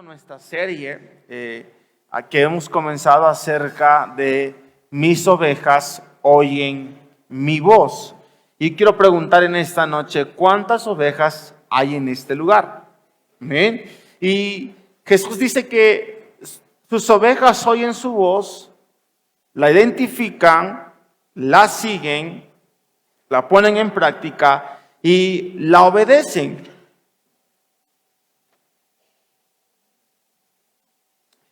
con nuestra serie que hemos comenzado acerca de mis ovejas oyen mi voz. Y quiero preguntar en esta noche, ¿cuántas ovejas hay en este lugar? ¿Amén? Y Jesús dice que sus ovejas oyen su voz, la identifican, la siguen, la ponen en práctica y la obedecen.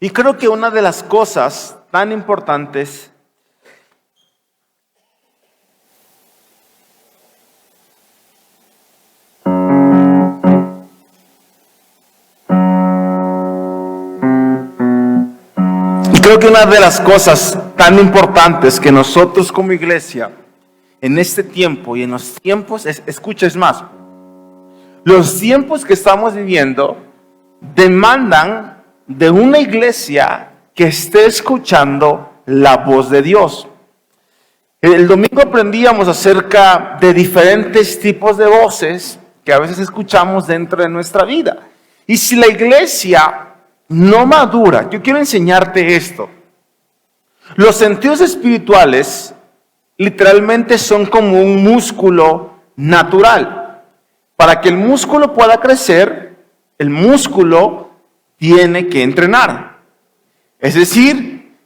Y creo que una de las cosas tan importantes que nosotros como iglesia en este tiempo y en los tiempos, escucha más, los tiempos que estamos viviendo demandan de una iglesia que esté escuchando la voz de Dios. El domingo aprendíamos acerca de diferentes tipos de voces que a veces escuchamos dentro de nuestra vida. Y si la iglesia no madura, yo quiero enseñarte esto. Los sentidos espirituales literalmente son como un músculo natural. Para que el músculo pueda crecer, el músculo tiene que entrenar. Es decir,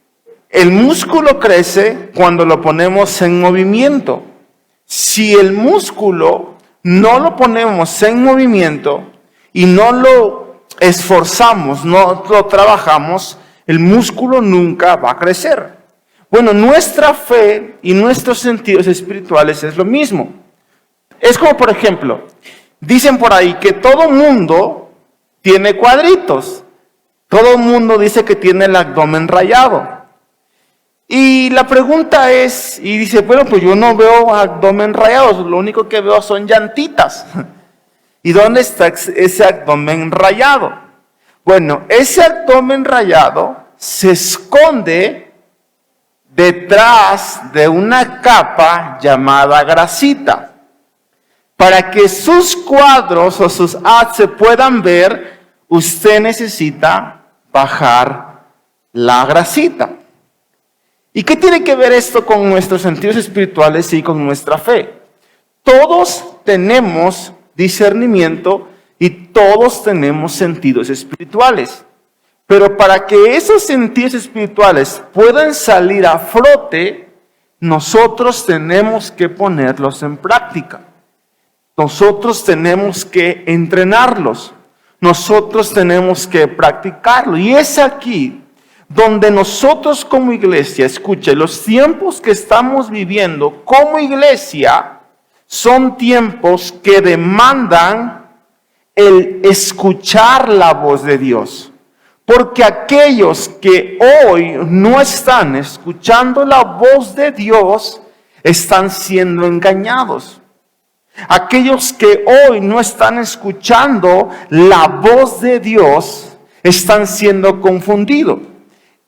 el músculo crece cuando lo ponemos en movimiento. Si el músculo no lo ponemos en movimiento y no lo esforzamos, no lo trabajamos, el músculo nunca va a crecer. Bueno, nuestra fe y nuestros sentidos espirituales es lo mismo. Es como, por ejemplo, dicen por ahí que todo mundo tiene cuadritos. Todo el mundo dice que tiene el abdomen rayado. Y la pregunta es, y dice, bueno, pues yo no veo abdomen rayado, lo único que veo son llantitas. ¿Y dónde está ese abdomen rayado? Bueno, ese abdomen rayado se esconde detrás de una capa llamada grasita. Para que sus cuadros o sus abs se puedan ver, usted necesita bajar la grasita. ¿Y qué tiene que ver esto con nuestros sentidos espirituales y con nuestra fe? Todos tenemos discernimiento y todos tenemos sentidos espirituales. Pero para que esos sentidos espirituales puedan salir a flote, nosotros tenemos que ponerlos en práctica. Nosotros tenemos que entrenarlos. Nosotros tenemos que practicarlo. Y es aquí donde nosotros como iglesia, escuche, los tiempos que estamos viviendo como iglesia son tiempos que demandan el escuchar la voz de Dios. Porque aquellos que hoy no están escuchando la voz de Dios están siendo engañados. Aquellos que hoy no están escuchando la voz de Dios están siendo confundidos.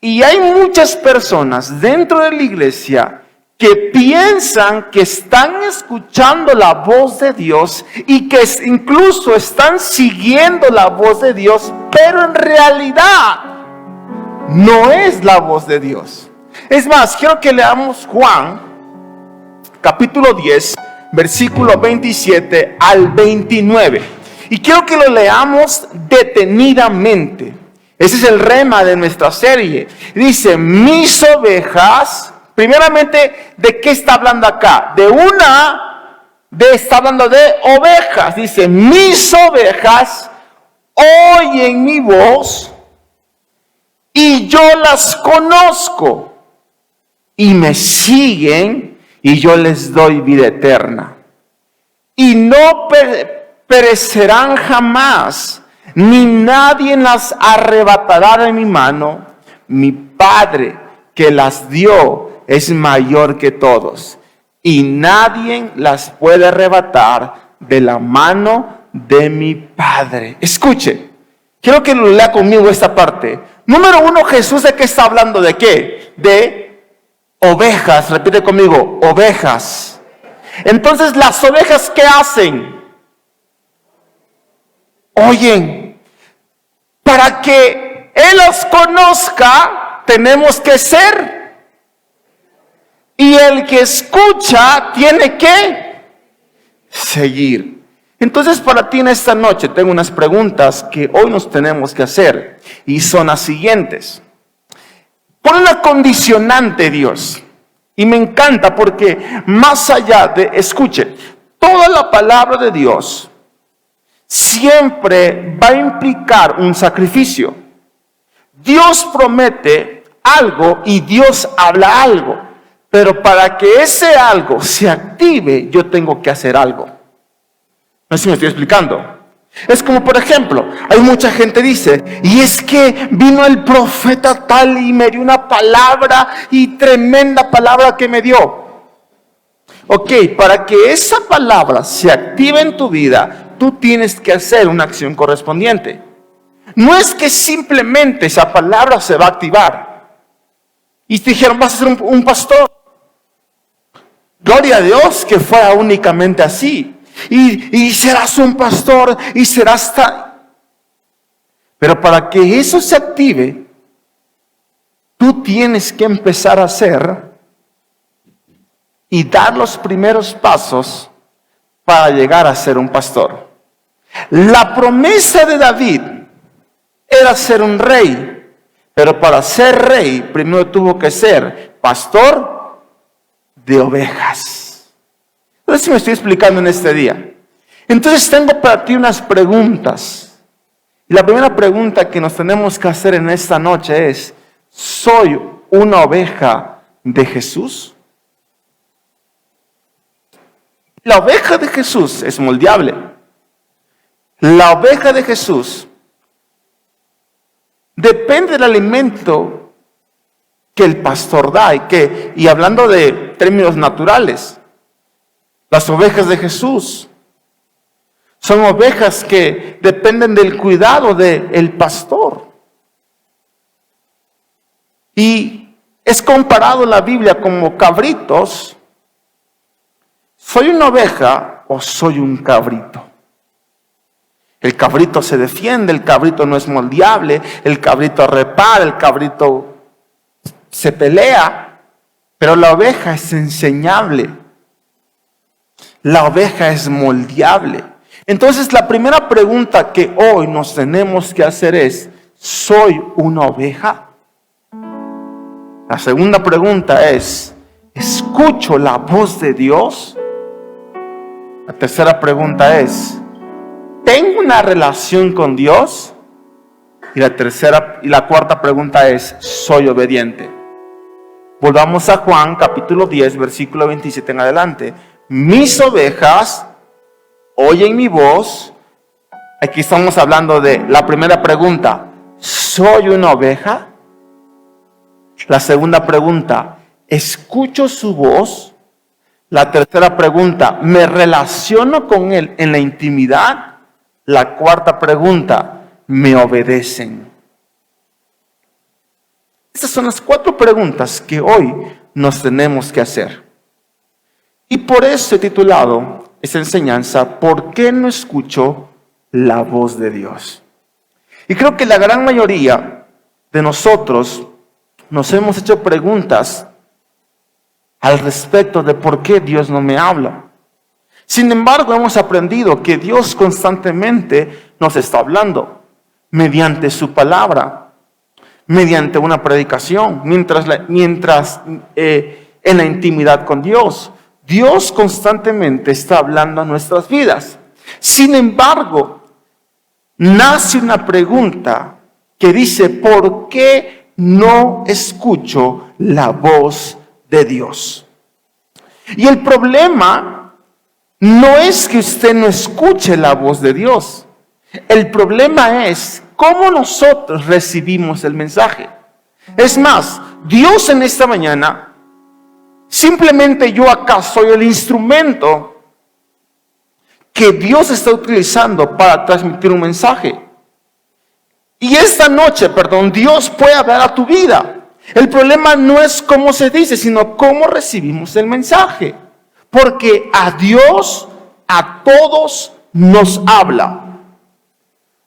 Y hay muchas personas dentro de la iglesia que piensan que están escuchando la voz de Dios y que incluso están siguiendo la voz de Dios, pero en realidad no es la voz de Dios. Es más, quiero que leamos Juan, capítulo 10, versículo 27 al 29. Y quiero que lo leamos detenidamente. Ese es el rema de nuestra serie. Dice, mis ovejas, primeramente, ¿de qué está hablando acá? Está hablando de ovejas. Dice, mis ovejas oyen mi voz y yo las conozco y me siguen y yo les doy vida eterna. Y no perecerán jamás, ni nadie las arrebatará de mi mano. Mi Padre que las dio es mayor que todos, y nadie las puede arrebatar de la mano de mi Padre. Escuche, quiero que lo lea conmigo esta parte. Número 1, Jesús, ¿de qué está hablando? ¿De qué? De ovejas. Repite conmigo, ovejas. Entonces, las ovejas, ¿qué hacen? Oyen. Para que Él los conozca, tenemos que ser. Y el que escucha tiene que seguir. Entonces, para ti en esta noche tengo unas preguntas que hoy nos tenemos que hacer. Y son las siguientes. Pon una condicionante, Dios. Y me encanta porque más allá de, escuche, toda la palabra de Dios siempre va a implicar un sacrificio. Dios promete algo y Dios habla algo. Pero para que ese algo se active, yo tengo que hacer algo. No sé si me estoy explicando. Es como, por ejemplo, hay mucha gente que dice, y es que vino el profeta tal y me dio una palabra y tremenda palabra que me dio. Ok, para que esa palabra se active en tu vida, tú tienes que hacer una acción correspondiente. No es que simplemente esa palabra se va a activar. Y te dijeron, vas a ser un pastor. Gloria a Dios que fuera únicamente así. Y serás un pastor y serás tal. Pero para que eso se active, tú tienes que empezar a hacer y dar los primeros pasos para llegar a ser un pastor. La promesa de David era ser un rey, pero para ser rey primero tuvo que ser pastor de ovejas. No sé si me estoy explicando en este día. Entonces tengo para ti unas preguntas. Y la primera pregunta que nos tenemos que hacer en esta noche es, ¿soy una oveja de Jesús? La oveja de Jesús es moldeable. La oveja de Jesús depende del alimento que el pastor da. Y hablando de términos naturales, las ovejas de Jesús son ovejas que dependen del cuidado del pastor. Y es comparado en la Biblia como cabritos. ¿Soy una oveja o soy un cabrito? El cabrito se defiende, el cabrito no es moldeable, el cabrito repara, el cabrito se pelea, pero la oveja es enseñable. La oveja es moldeable. Entonces, la primera pregunta que hoy nos tenemos que hacer es, ¿soy una oveja? La segunda pregunta es, ¿escucho la voz de Dios? La tercera pregunta es, ¿tengo una relación con Dios? Y la cuarta pregunta es, ¿soy obediente? Volvamos a Juan capítulo 10, versículo 27 en adelante. Mis ovejas oyen mi voz. Aquí estamos hablando de la primera pregunta, ¿soy una oveja? La segunda pregunta, ¿escucho su voz? La tercera pregunta, ¿me relaciono con Él en la intimidad? La cuarta pregunta, ¿me obedecen? Estas son las 4 preguntas que hoy nos tenemos que hacer. Y por eso he titulado esta enseñanza, ¿por qué no escucho la voz de Dios? Y creo que la gran mayoría de nosotros nos hemos hecho preguntas al respecto de por qué Dios no me habla. Sin embargo, hemos aprendido que Dios constantemente nos está hablando mediante su palabra, mediante una predicación, mientras en la intimidad con Dios. Dios constantemente está hablando a nuestras vidas. Sin embargo, nace una pregunta que dice, ¿por qué no escucho la voz de Dios? Y el problema no es que usted no escuche la voz de Dios. El problema es cómo nosotros recibimos el mensaje. Es más, Dios en esta mañana, simplemente yo acá soy el instrumento que Dios está utilizando para transmitir un mensaje. Y esta noche, Dios puede hablar a tu vida. El problema no es cómo se dice, sino cómo recibimos el mensaje. Porque a Dios, a todos nos habla.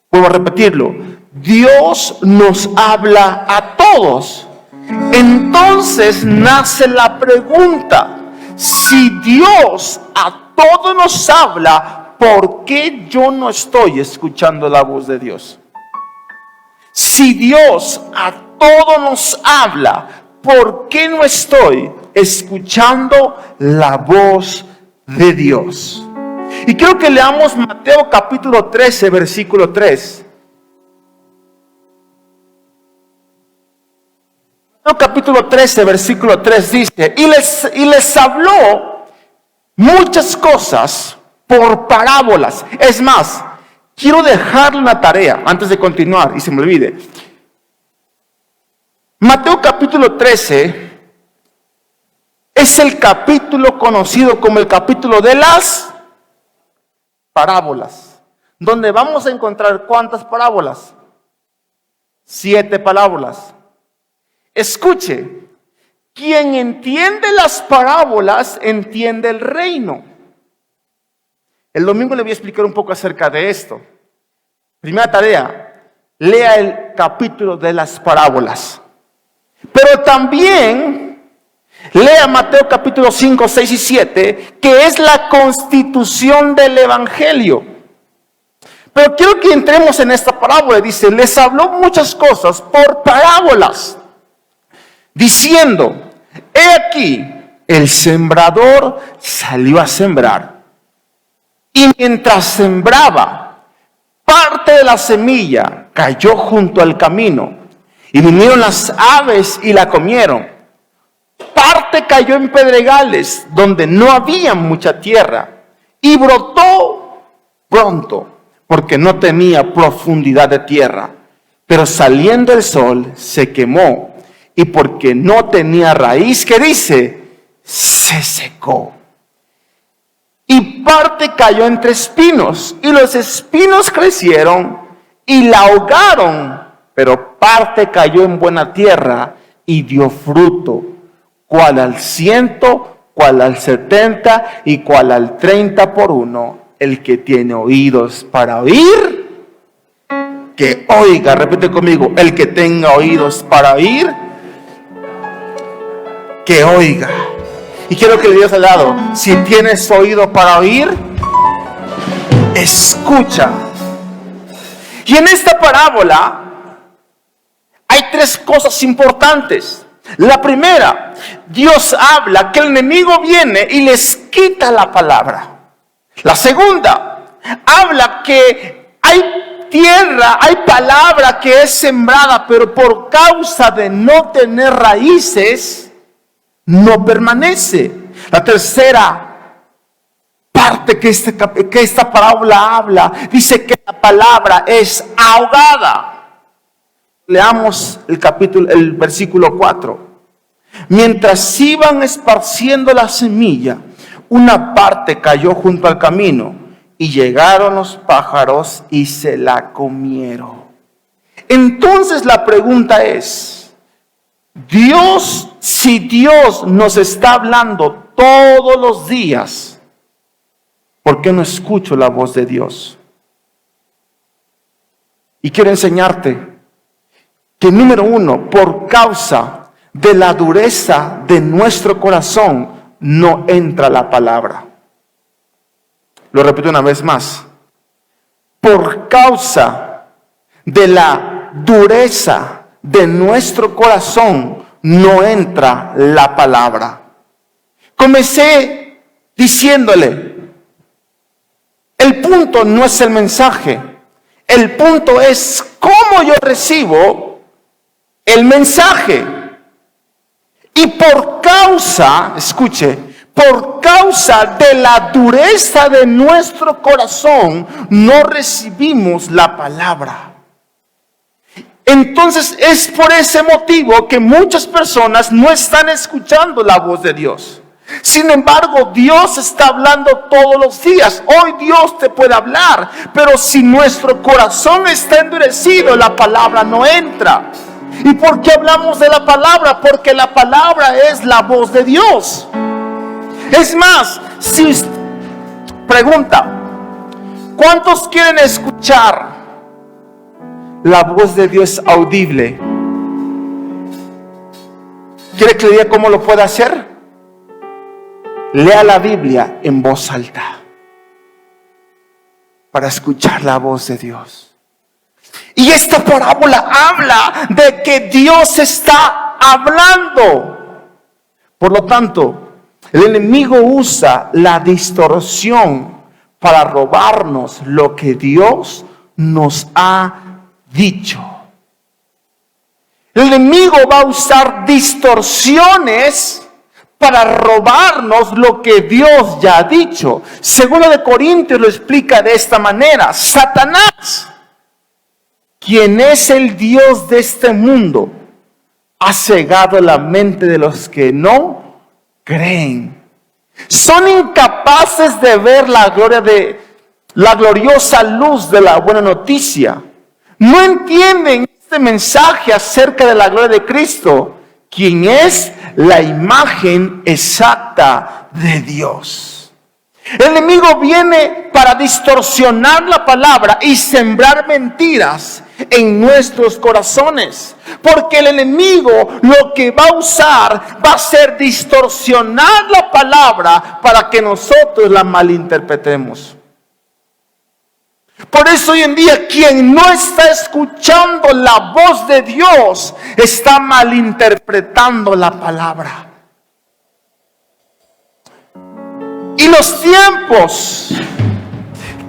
Vuelvo a repetirlo. Dios nos habla a todos. Entonces nace la pregunta: si Dios a todos nos habla, ¿por qué yo no estoy escuchando la voz de Dios? Si Dios a todos nos habla, ¿por qué no estoy escuchando la voz de Dios? Y quiero que leamos Mateo capítulo 13, versículo 3. Mateo capítulo 13, versículo 3 dice: y les habló muchas cosas por parábolas. Es más, quiero dejarle una tarea antes de continuar y se me olvide. Mateo capítulo 13 es el capítulo conocido como el capítulo de las parábolas, donde vamos a encontrar ¿cuántas parábolas? 7 parábolas. Escuche, quien entiende las parábolas entiende el reino. El domingo le voy a explicar un poco acerca de esto. Primera tarea, lea el capítulo de las parábolas. Pero también lea Mateo capítulo 5, 6 y 7, que es la constitución del evangelio. Pero quiero que entremos en esta parábola. Dice: les habló muchas cosas por parábolas, diciendo: he aquí, el sembrador salió a sembrar. Y mientras sembraba, parte de la semilla cayó junto al camino, y vinieron las aves y la comieron. Parte cayó en pedregales, donde no había mucha tierra, y brotó pronto, porque no tenía profundidad de tierra. Pero saliendo el sol, se quemó, y porque no tenía raíz, ¿qué dice? Se secó. Y parte cayó entre espinos, y los espinos crecieron y la ahogaron. Pero parte cayó en buena tierra y dio fruto, cual al 100, cual al 70 y cual al 30 por uno. El que tiene oídos para oír, que oiga. Repite conmigo: el que tenga oídos para oír, que oiga. Y quiero que le digas al lado: si tienes oído para oír, escucha. Y en esta parábola hay 3 cosas importantes. La primera, Dios habla que el enemigo viene y les quita la palabra. La segunda, habla que hay tierra, hay palabra que es sembrada, pero por causa de no tener raíces, no permanece. La tercera parte que esta parábola habla, dice que la palabra es ahogada. Leamos el versículo 4. Mientras iban esparciendo la semilla, una parte cayó junto al camino, y llegaron los pájaros y se la comieron. Entonces la pregunta es: si Dios nos está hablando todos los días, ¿por qué no escucho la voz de Dios? Y quiero enseñarte que, número 1, por causa de la dureza de nuestro corazón, no entra la palabra. Lo repito una vez más: por causa de la dureza de nuestro corazón, no entra la palabra. Comencé diciéndole: el punto no es el mensaje, el punto es cómo yo recibo el mensaje. Y por causa, escuche, por causa de la dureza de nuestro corazón, no recibimos la palabra. Entonces es por ese motivo que muchas personas no están escuchando la voz de Dios. Sin embargo, Dios está hablando todos los días. Hoy Dios te puede hablar, pero si nuestro corazón está endurecido, la palabra no entra. ¿Y por qué hablamos de la palabra? Porque la palabra es la voz de Dios. Es más, si pregunta, ¿cuántos quieren escuchar la voz de Dios es audible. ¿Quiere que le diga cómo lo puede hacer? Lea la Biblia en voz alta para escuchar la voz de Dios. Y esta parábola habla de que Dios está hablando. Por lo tanto, el enemigo usa la distorsión para robarnos lo que Dios nos ha dicho. El enemigo va a usar distorsiones para robarnos lo que Dios ya ha dicho. Segundo de Corintios lo explica de esta manera: Satanás, quien es el Dios de este mundo, ha cegado la mente de los que no creen. Son incapaces de ver la gloriosa luz de la buena noticia. No entienden este mensaje acerca de la gloria de Cristo, quien es la imagen exacta de Dios. El enemigo viene para distorsionar la palabra y sembrar mentiras en nuestros corazones, porque el enemigo lo que va a usar va a ser distorsionar la palabra para que nosotros la malinterpretemos. Por eso hoy en día quien no está escuchando la voz de Dios está malinterpretando la palabra. Y los tiempos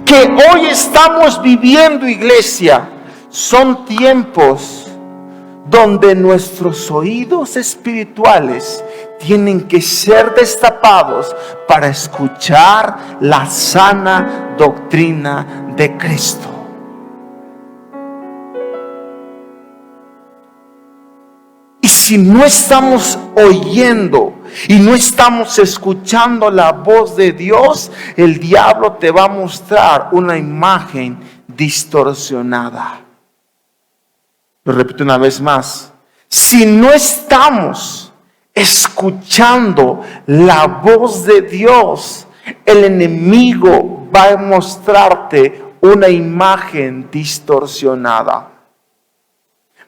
que hoy estamos viviendo, iglesia, son tiempos donde nuestros oídos espirituales tienen que ser destapados para escuchar la sana doctrina de Cristo. Y si no estamos oyendo y no estamos escuchando la voz de Dios, el diablo te va a mostrar una imagen distorsionada. Lo repito una vez más: si no estamos escuchando la voz de Dios, el enemigo va a mostrarte una imagen distorsionada.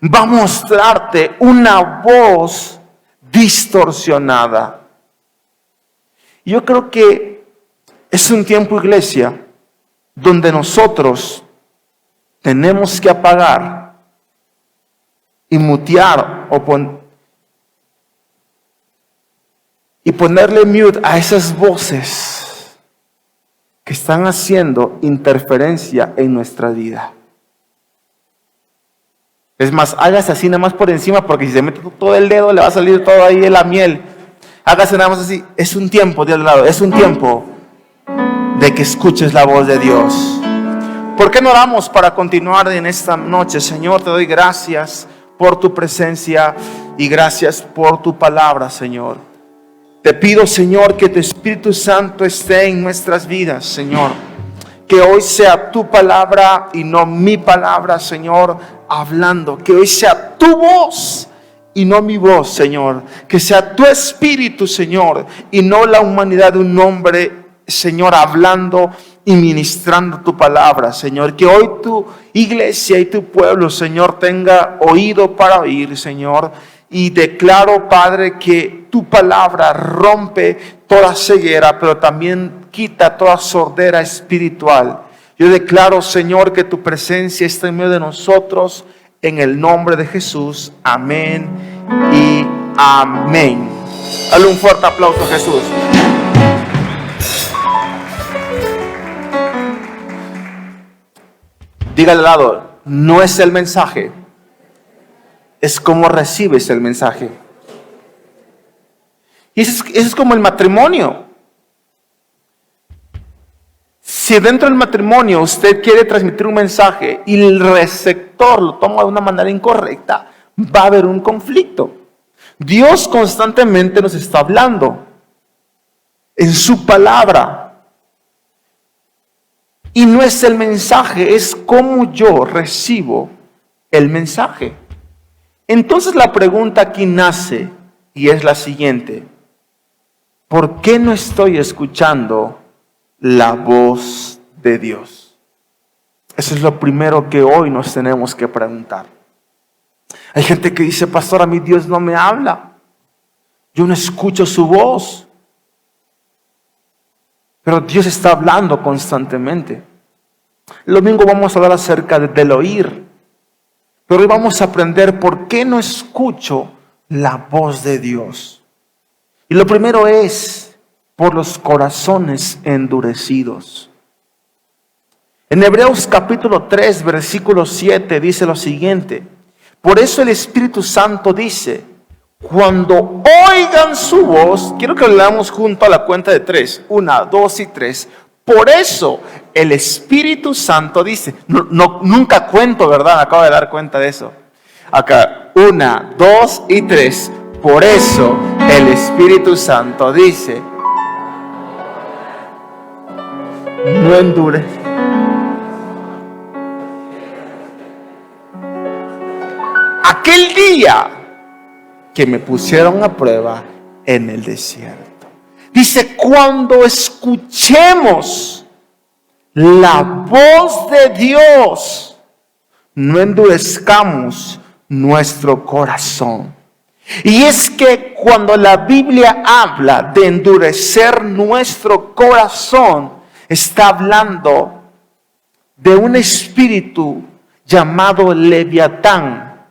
Va a mostrarte una voz distorsionada. Yo creo que es un tiempo, iglesia, donde nosotros tenemos que apagar y mutear y ponerle mute a esas voces que están haciendo interferencia en nuestra vida. Es más, hágase así nada más por encima, porque si se mete todo el dedo le va a salir todo ahí la miel. Hágase nada más así. Es un tiempo, de al lado, es un tiempo de que escuches la voz de Dios. ¿Por qué no oramos para continuar en esta noche? Señor, te doy gracias por tu presencia y gracias por tu palabra, Señor. Te pido, Señor, que tu Espíritu Santo esté en nuestras vidas, Señor. Que hoy sea tu palabra y no mi palabra, Señor, hablando. Que hoy sea tu voz y no mi voz, Señor. Que sea tu Espíritu, Señor, y no la humanidad de un hombre, Señor, hablando y ministrando tu palabra, Señor. Que hoy tu iglesia y tu pueblo, Señor, tenga oído para oír, Señor. Y declaro, Padre, que tu palabra rompe toda ceguera, pero también quita toda sordera espiritual. Yo declaro, Señor, que tu presencia está en medio de nosotros, en el nombre de Jesús. Amén y amén. Dale un fuerte aplauso a Jesús. Dígale al lado: no es el mensaje, es cómo recibes el mensaje. Y eso es como el matrimonio. Si dentro del matrimonio usted quiere transmitir un mensaje y el receptor lo toma de una manera incorrecta, va a haber un conflicto. Dios constantemente nos está hablando en su palabra. Y no es el mensaje, es cómo yo recibo el mensaje. Entonces la pregunta aquí nace y es la siguiente: ¿por qué no estoy escuchando la voz de Dios? Eso es lo primero que hoy nos tenemos que preguntar. Hay gente que dice, pastor, a mí Dios no me habla. Yo no escucho su voz. Pero Dios está hablando constantemente. El domingo vamos a hablar acerca del oír. Pero hoy vamos a aprender por qué no escucho la voz de Dios. Y lo primero es por los corazones endurecidos. En Hebreos capítulo 3, versículo 7 dice lo siguiente. Por eso el Espíritu Santo dice, cuando oigan su voz, quiero que lo leamos junto a la cuenta de 3, 1, 2 y 3. Por eso el Espíritu Santo dice, nunca cuento, ¿verdad? Me acabo de dar cuenta de eso. Acá, 1, 2 y 3. Por eso el Espíritu Santo dice, no endurezcas. Aquel día que me pusieron a prueba en el desierto. Dice, cuando escuchemos la voz de Dios, no endurezcamos nuestro corazón. Y es que cuando la Biblia habla de endurecer nuestro corazón, está hablando de un espíritu llamado Leviatán.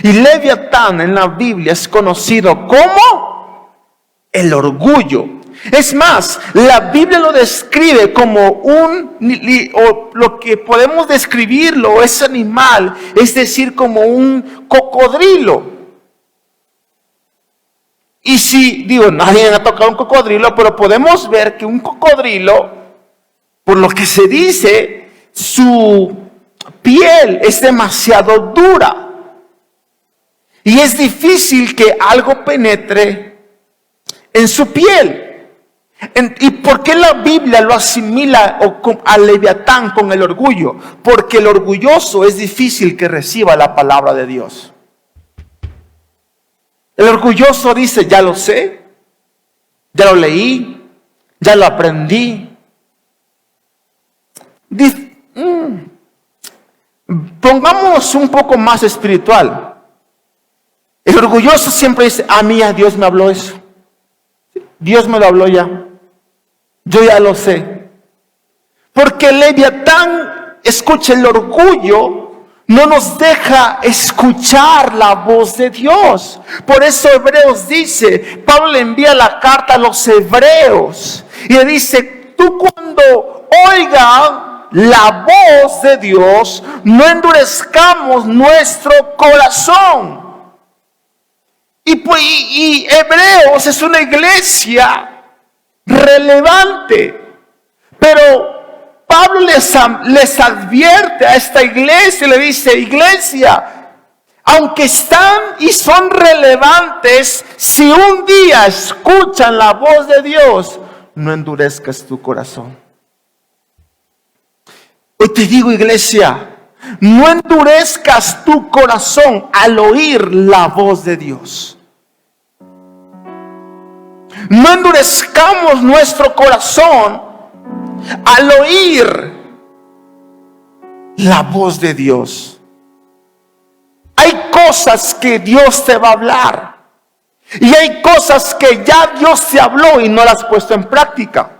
Y Leviatán en la Biblia es conocido como el orgullo. Es más, la Biblia lo describe como o lo que podemos describirlo, ese animal, es decir, como un cocodrilo. Y si, nadie ha tocado un cocodrilo, pero podemos ver que un cocodrilo, por lo que se dice, su piel es demasiado dura. Y es difícil que algo penetre en su piel. ¿Y por qué la Biblia lo asimila al Leviatán con el orgullo? Porque el orgulloso es difícil que reciba la palabra de Dios. El orgulloso dice, ya lo sé, ya lo leí, ya lo aprendí. Pongámonos un poco más espiritual. El orgulloso siempre dice, a mí ya Dios me habló eso. Dios me lo habló ya. Yo ya lo sé. Porque el Leviatán, escucha, el orgullo no nos deja escuchar la voz de Dios. Por eso Hebreos dice, Pablo le envía la carta a los hebreos y le dice, tú cuando oigan la voz de Dios, no endurezcamos nuestro corazón. Y Hebreos es una iglesia relevante, pero Pablo les advierte a esta iglesia y le dice, iglesia, aunque están y son relevantes, si un día escuchan la voz de Dios, no endurezcas tu corazón. Hoy te digo, iglesia, no endurezcas tu corazón al oír la voz de Dios. No endurezcamos nuestro corazón al oír la voz de Dios. Hay cosas que Dios te va a hablar. Y hay cosas que ya Dios te habló y no las has puesto en práctica.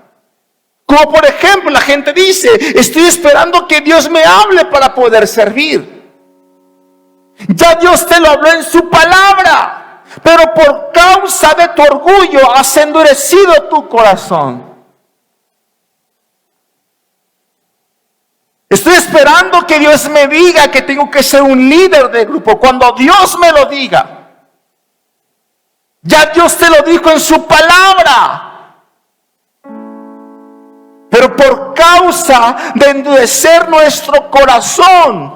Como por ejemplo, la gente dice, estoy esperando que Dios me hable para poder servir. Ya Dios te lo habló en su palabra. Pero por causa de tu orgullo has endurecido tu corazón. Estoy esperando que Dios me diga que tengo que ser un líder de grupo. Cuando Dios me lo diga, ya Dios te lo dijo en su palabra. Pero por causa de endurecer nuestro corazón,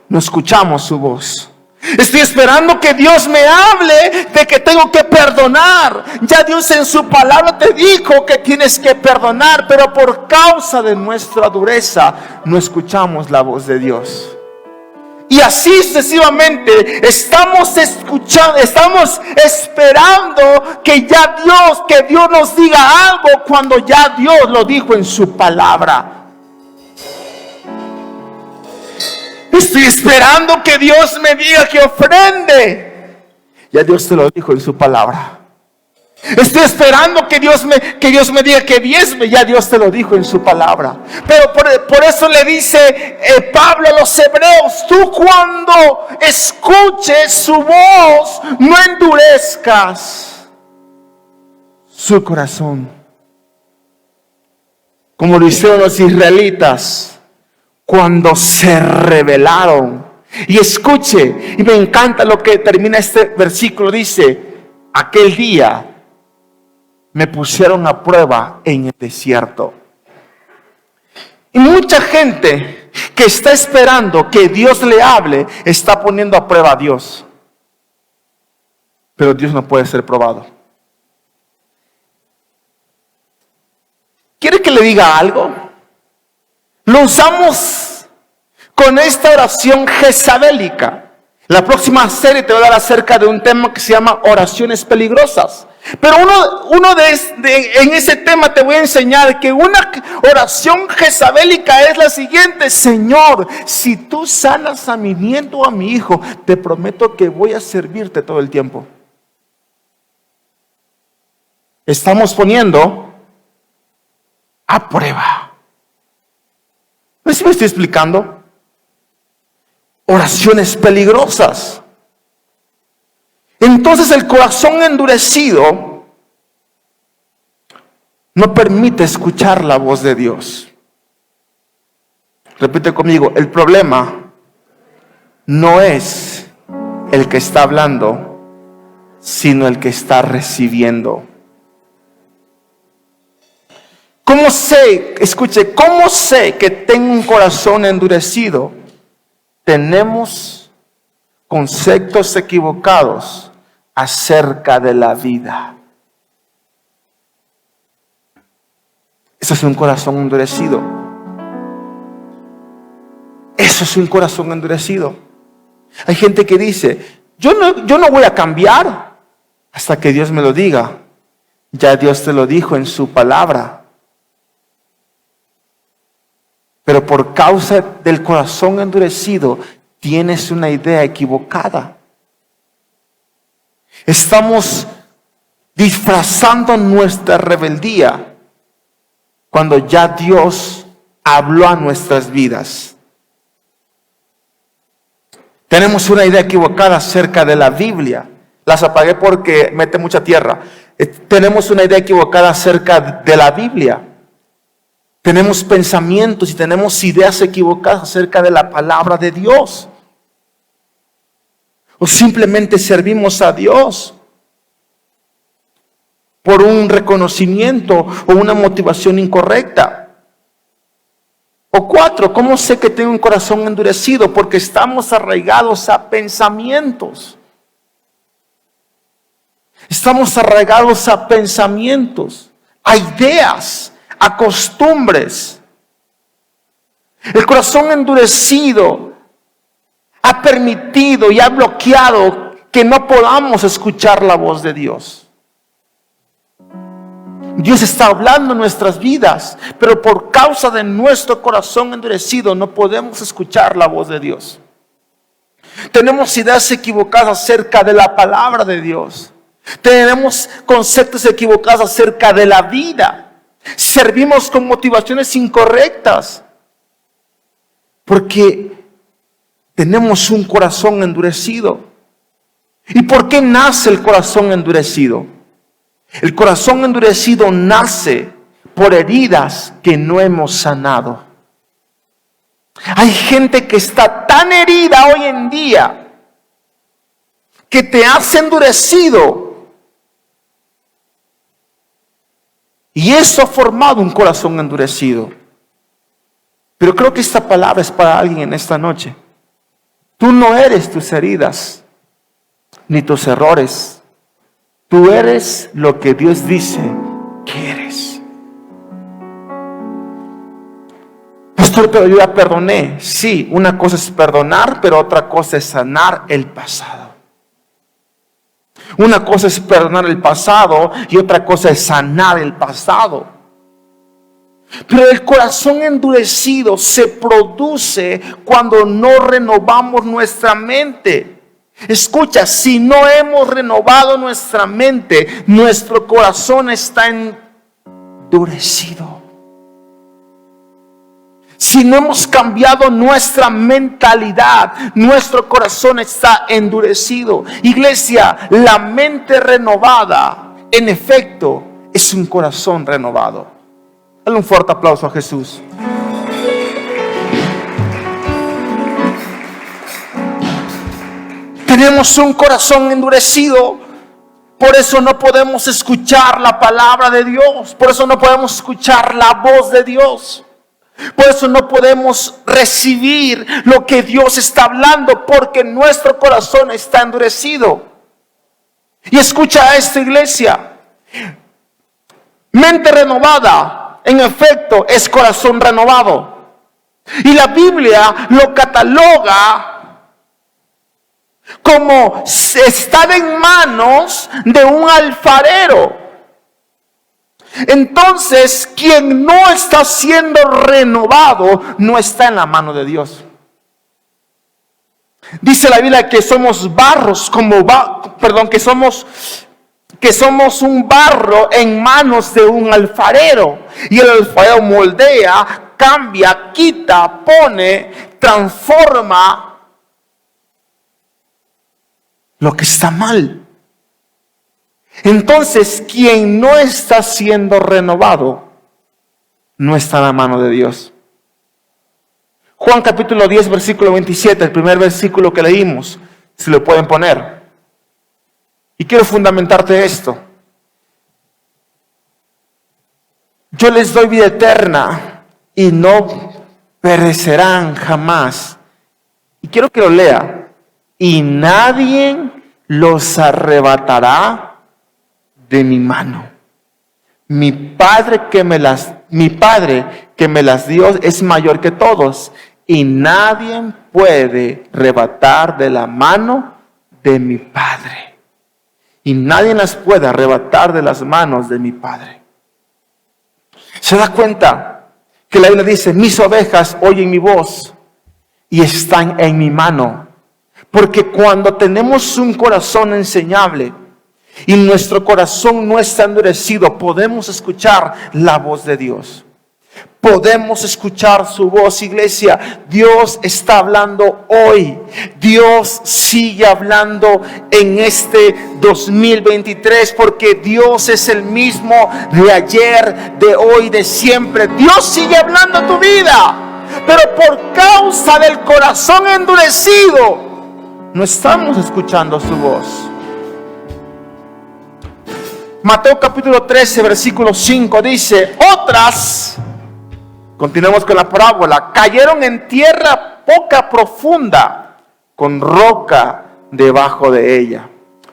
no escuchamos su voz. Estoy esperando que Dios me hable de que tengo que perdonar. Ya Dios en su palabra te dijo que tienes que perdonar, pero por causa de nuestra dureza no escuchamos la voz de Dios. Y así sucesivamente estamos esperando que Dios nos diga algo cuando ya Dios lo dijo en su palabra. Estoy esperando que Dios me diga que ofrende. Ya Dios te lo dijo en su palabra. Estoy esperando que Dios me diga que diezme. Ya Dios te lo dijo en su palabra. Pero por eso le dice Pablo a los hebreos: tú cuando escuches su voz, no endurezcas su corazón, como lo hicieron los israelitas cuando se rebelaron. Y escuche, y me encanta lo que termina este versículo. Dice: aquel día me pusieron a prueba en el desierto. Y mucha gente que está esperando que Dios le hable, está poniendo a prueba a Dios. Pero Dios no puede ser probado. ¿Quiere que le diga algo? Lo usamos con esta oración jezabélica. La próxima serie te voy a dar acerca de un tema que se llama oraciones peligrosas. Pero en ese tema te voy a enseñar que una oración jezabélica es la siguiente: Señor, si tú sanas a mi nieto o a mi hijo, te prometo que voy a servirte todo el tiempo. Estamos poniendo a prueba. ¿No sé si me estoy explicando? Oraciones peligrosas. Entonces el corazón endurecido no permite escuchar la voz de Dios. Repite conmigo: el problema no es el que está hablando, sino el que está recibiendo. ¿Cómo sé? Escuche, ¿cómo sé que tengo un corazón endurecido? Tenemos conceptos equivocados acerca de la vida. Eso es un corazón endurecido. Eso es un corazón endurecido. Hay gente que dice: yo no voy a cambiar hasta que Dios me lo diga. Ya Dios te lo dijo en su palabra. Pero por causa del corazón endurecido, tienes una idea equivocada. Estamos disfrazando nuestra rebeldía cuando ya Dios habló a nuestras vidas. Tenemos una idea equivocada acerca de la Biblia. Las apagué porque mete mucha tierra. Tenemos una idea equivocada acerca de la Biblia. Tenemos pensamientos y tenemos ideas equivocadas acerca de la palabra de Dios. O simplemente servimos a Dios por un reconocimiento o una motivación incorrecta. O 4, ¿cómo sé que tengo un corazón endurecido? Porque estamos arraigados a pensamientos. Estamos arraigados a pensamientos, a ideas, a costumbres. El corazón endurecido ha permitido y ha bloqueado que no podamos escuchar la voz de Dios. Dios está hablando en nuestras vidas, pero por causa de nuestro corazón endurecido no podemos escuchar la voz de Dios. Tenemos ideas equivocadas acerca de la palabra de Dios. Tenemos conceptos equivocados acerca de la vida. Servimos con motivaciones incorrectas porque tenemos un corazón endurecido. ¿Y por qué nace el corazón endurecido? El corazón endurecido nace por heridas que no hemos sanado. Hay gente que está tan herida hoy en día que te has endurecido. Y eso ha formado un corazón endurecido. Pero creo que esta palabra es para alguien en esta noche. Tú no eres tus heridas, ni tus errores. Tú eres lo que Dios dice que eres. Pastor, pero yo ya perdoné. Sí, una cosa es perdonar, pero otra cosa es sanar el pasado. Una cosa es perdonar el pasado y otra cosa es sanar el pasado. Pero el corazón endurecido se produce cuando no renovamos nuestra mente. Escucha, si no hemos renovado nuestra mente, nuestro corazón está endurecido. Si no hemos cambiado nuestra mentalidad, nuestro corazón está endurecido. Iglesia, la mente renovada, en efecto, es un corazón renovado. Dale un fuerte aplauso a Jesús. Tenemos un corazón endurecido. Por eso no podemos escuchar la palabra de Dios. Por eso no podemos escuchar la voz de Dios. Por eso no podemos recibir lo que Dios está hablando, porque nuestro corazón está endurecido. Y escucha esto, iglesia. Mente renovada, en efecto, es corazón renovado. Y la Biblia lo cataloga como estar en manos de un alfarero. Entonces, quien no está siendo renovado no está en la mano de Dios. Dice la Biblia que somos barros, que somos un barro en manos de un alfarero. Y el alfarero moldea, cambia, quita, pone, transforma lo que está mal. Entonces, quien no está siendo renovado, no está en la mano de Dios. Juan capítulo 10, versículo 27, el primer versículo que leímos, si lo pueden poner. Y quiero fundamentarte esto. Yo les doy vida eterna y no perecerán jamás. Y quiero que lo lea. Y nadie los arrebatará de mi mano. Mi Padre que me las dio es mayor que todos, y nadie puede arrebatar de la mano de mi Padre. Y nadie las puede arrebatar de las manos de mi Padre. ¿Se da cuenta que la Biblia dice: mis ovejas oyen mi voz y están en mi mano? Porque cuando tenemos un corazón enseñable y nuestro corazón no está endurecido, podemos escuchar la voz de Dios. Podemos escuchar su voz, iglesia. Dios está hablando hoy. Dios sigue hablando en este 2023, porque Dios es el mismo de ayer, de hoy, de siempre. Dios sigue hablando a tu vida, pero por causa del corazón endurecido, no estamos escuchando su voz. Mateo capítulo 13, versículo 5 dice: otras, continuemos con la parábola, cayeron en tierra poca profunda, con roca debajo de ella.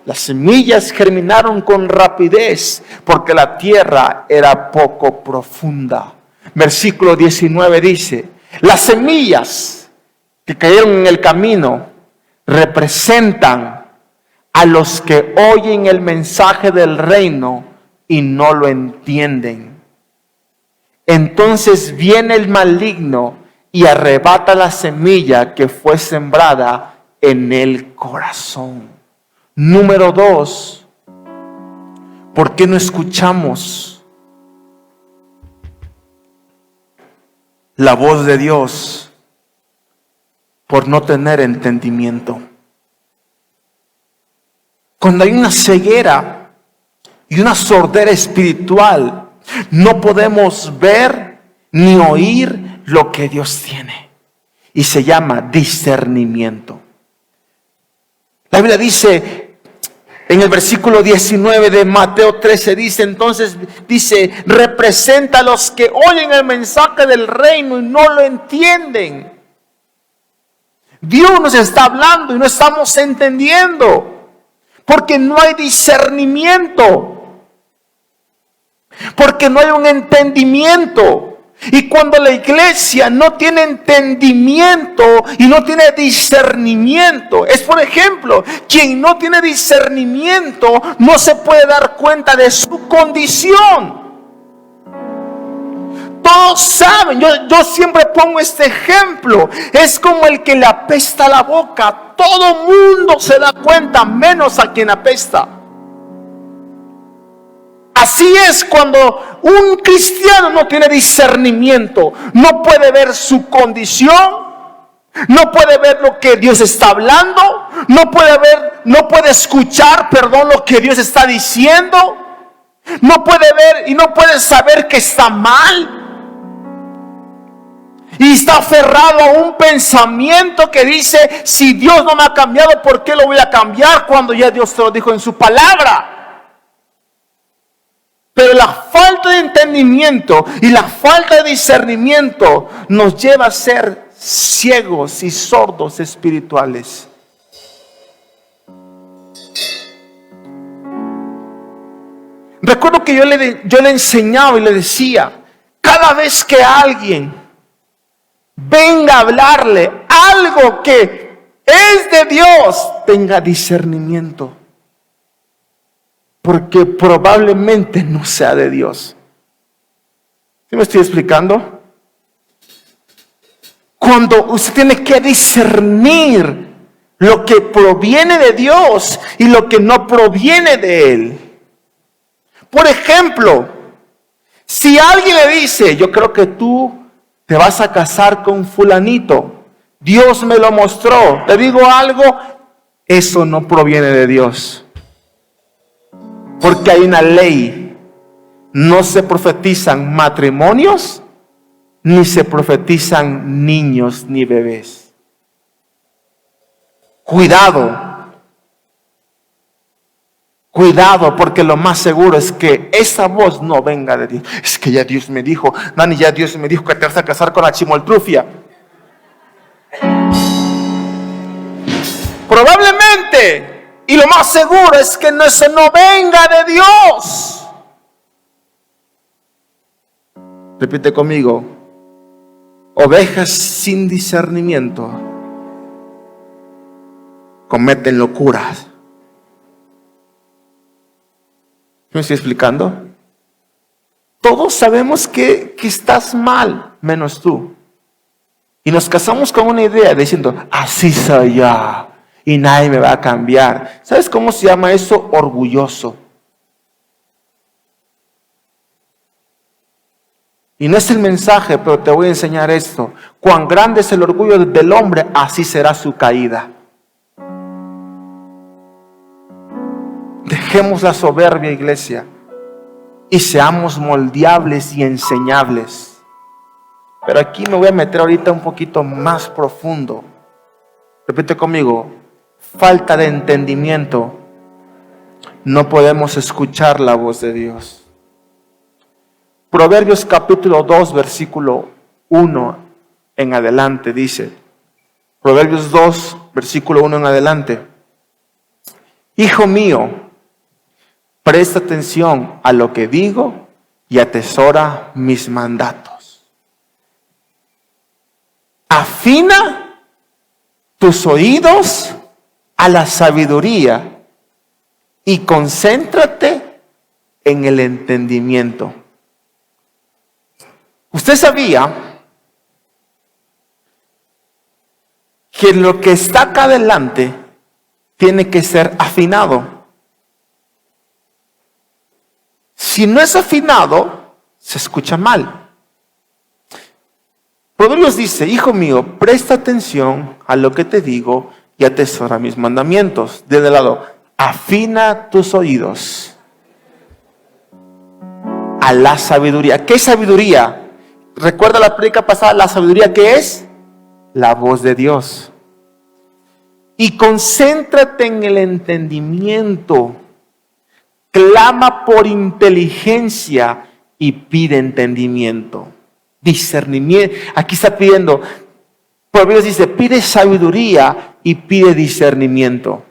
Las semillas germinaron con rapidez, porque la tierra era poco profunda. Versículo 19 dice: las semillas que cayeron en el camino representan a los que oyen el mensaje del reino y no lo entienden. Entonces viene el maligno y arrebata la semilla que fue sembrada en el corazón. Número 2, ¿por qué no escuchamos la voz de Dios? Por no tener entendimiento. Cuando hay una ceguera y una sordera espiritual, no podemos ver ni oír lo que Dios tiene. Y se llama discernimiento. La Biblia dice en el versículo 19 de Mateo 13, dice, representa a los que oyen el mensaje del reino y no lo entienden. Dios nos está hablando y no estamos entendiendo. Porque no hay discernimiento. Porque no hay un entendimiento. Y cuando la iglesia no tiene entendimiento y no tiene discernimiento, es, por ejemplo, quien no tiene discernimiento no se puede dar cuenta de su condición. Todos saben, yo siempre pongo este ejemplo. Es como el que le apesta la boca. Todo mundo se da cuenta, menos a quien apesta. Así es cuando un cristiano no tiene discernimiento. No puede ver su condición. No puede ver lo que Dios está hablando. No puede escuchar, lo que Dios está diciendo. No puede ver y no puede saber que está mal. Y está aferrado a un pensamiento que dice: si Dios no me ha cambiado, ¿por qué lo voy a cambiar cuando ya Dios te lo dijo en su palabra? Pero la falta de entendimiento y la falta de discernimiento nos lleva a ser ciegos y sordos espirituales. Recuerdo que yo le enseñaba y le decía: cada vez que alguien venga a hablarle algo que es de Dios, tenga discernimiento, porque probablemente no sea de Dios. ¿Sí me estoy explicando? Cuando usted tiene que discernir lo que proviene de Dios y lo que no proviene de Él. Por ejemplo, si alguien le dice: yo creo que tú te vas a casar con fulanito, Dios me lo mostró, te digo algo, eso no proviene de Dios. Porque hay una ley: no se profetizan matrimonios, ni se profetizan niños ni bebés. Cuidado, porque lo más seguro es que esa voz no venga de Dios. Es que ya Dios me dijo, Dani, ya Dios me dijo que te vas a casar con la chimoltrufia. Probablemente, y lo más seguro es que eso no venga de Dios. Repite conmigo: ovejas sin discernimiento cometen locuras. ¿Me estoy explicando? Todos sabemos que estás mal, menos tú. Y nos casamos con una idea diciendo: así soy yo y nadie me va a cambiar. ¿Sabes cómo se llama eso? Orgulloso. Y no es el mensaje, pero te voy a enseñar esto. Cuán grande es el orgullo del hombre, así será su caída. Dejemos la soberbia, iglesia, y seamos moldeables y enseñables. Pero aquí me voy a meter ahorita un poquito más profundo. Repite conmigo: falta de entendimiento. No podemos escuchar la voz de Dios. Proverbios capítulo 2, versículo 1 en adelante dice. Proverbios 2, versículo 1 en adelante: hijo mío, presta atención a lo que digo y atesora mis mandatos. Afina tus oídos a la sabiduría y concéntrate en el entendimiento. ¿Usted sabía que lo que está acá adelante tiene que ser afinado? Si no es afinado, se escucha mal. Proverbios dice: hijo mío, presta atención a lo que te digo y atesora mis mandamientos. De lado, afina tus oídos a la sabiduría. ¿Qué sabiduría? Recuerda la prédica pasada, la sabiduría que es la voz de Dios. Y concéntrate en el entendimiento. Clama por inteligencia y pide entendimiento. Discernimiento. Aquí está pidiendo. Proverbios dice: pide sabiduría y pide discernimiento.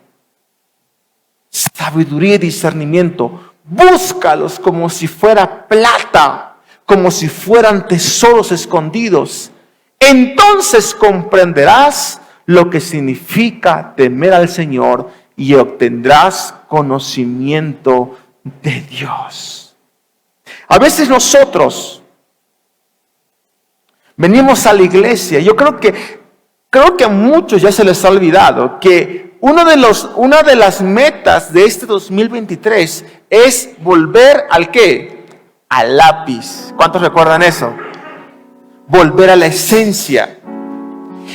Sabiduría y discernimiento. Búscalos como si fuera plata, como si fueran tesoros escondidos. Entonces comprenderás lo que significa temer al Señor y obtendrás conocimiento de Dios. A veces nosotros venimos a la iglesia. Yo creo que a muchos ya se les ha olvidado que una de las metas de este 2023 es volver ¿al qué? Al lápiz. ¿Cuántos recuerdan eso? Volver a la esencia.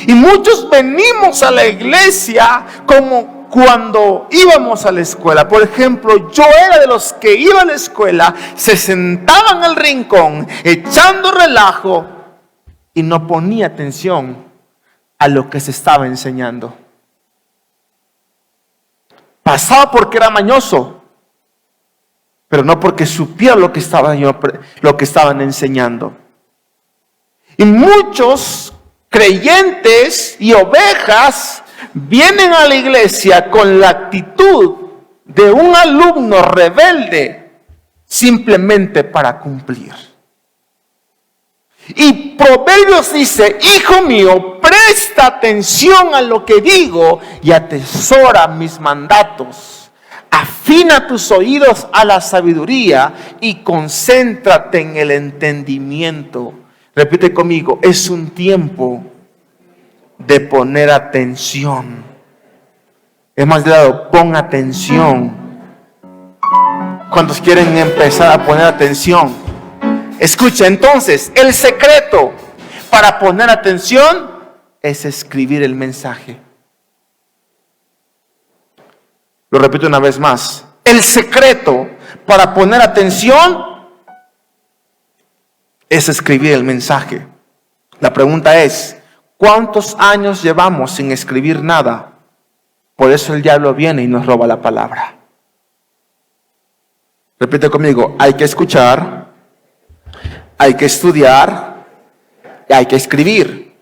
Y muchos venimos a la iglesia como cuando íbamos a la escuela. Por ejemplo, yo era de los que iba a la escuela, se sentaban al rincón, echando relajo y no ponía atención a lo que se estaba enseñando. Pasaba porque era mañoso, pero no porque supiera lo que estaban enseñando. Y muchos creyentes y ovejas vienen a la iglesia con la actitud de un alumno rebelde simplemente para cumplir. Y Proverbios dice: hijo mío, presta atención a lo que digo y atesora mis mandatos. Afina tus oídos a la sabiduría y concéntrate en el entendimiento. Repite conmigo: es un tiempo de poner atención. Es más de lado, pon atención. ¿Cuántos quieren empezar a poner atención? Escucha, entonces, el secreto para poner atención es escribir el mensaje. Lo repito una vez más. El secreto para poner atención es escribir el mensaje. La pregunta es: ¿cuántos años llevamos sin escribir nada? Por eso el diablo viene y nos roba la palabra. Repite conmigo: hay que escuchar, hay que estudiar y hay que escribir.